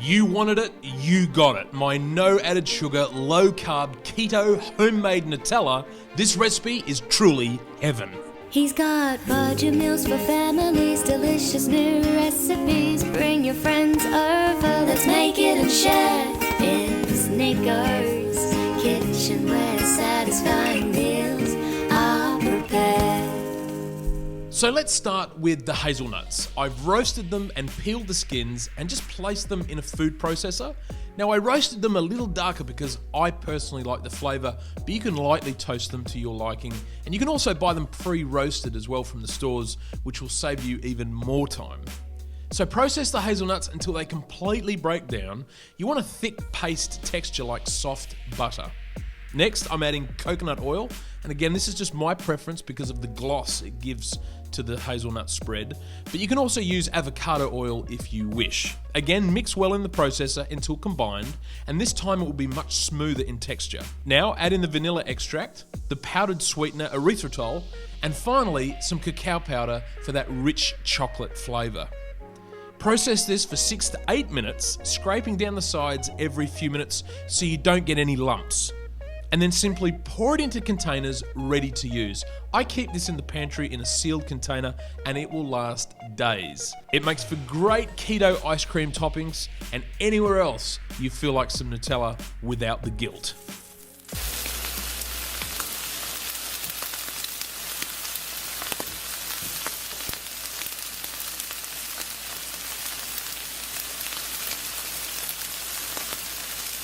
You wanted it, you got it. My no added sugar, low carb, keto, homemade Nutella. This recipe is truly heaven. He's got budget meals for families, delicious new recipes. Bring your friends over, let's make it and share. It's Nicko's kitchen where satisfying meals are prepared. So let's start with the hazelnuts. I've roasted them and peeled the skins and just placed them in a food processor. Now I roasted them a little darker because I personally like the flavour, but you can lightly toast them to your liking. And you can also buy them pre-roasted as well from the stores, which will save you even more time. So process the hazelnuts until they completely break down. You want a thick paste texture like soft butter. Next, I'm adding coconut oil, and again, this is just my preference because of the gloss it gives to the hazelnut spread, but you can also use avocado oil if you wish. Again, mix well in the processor until combined, and this time it will be much smoother in texture. Now, add in the vanilla extract, the powdered sweetener erythritol, and finally, some cacao powder for that rich chocolate flavour. Process this for 6 to 8 minutes, scraping down the sides every few minutes so you don't get any lumps. And then simply pour it into containers ready to use. I keep this in the pantry in a sealed container and it will last days. It makes for great keto ice cream toppings and anywhere else you feel like some Nutella without the guilt.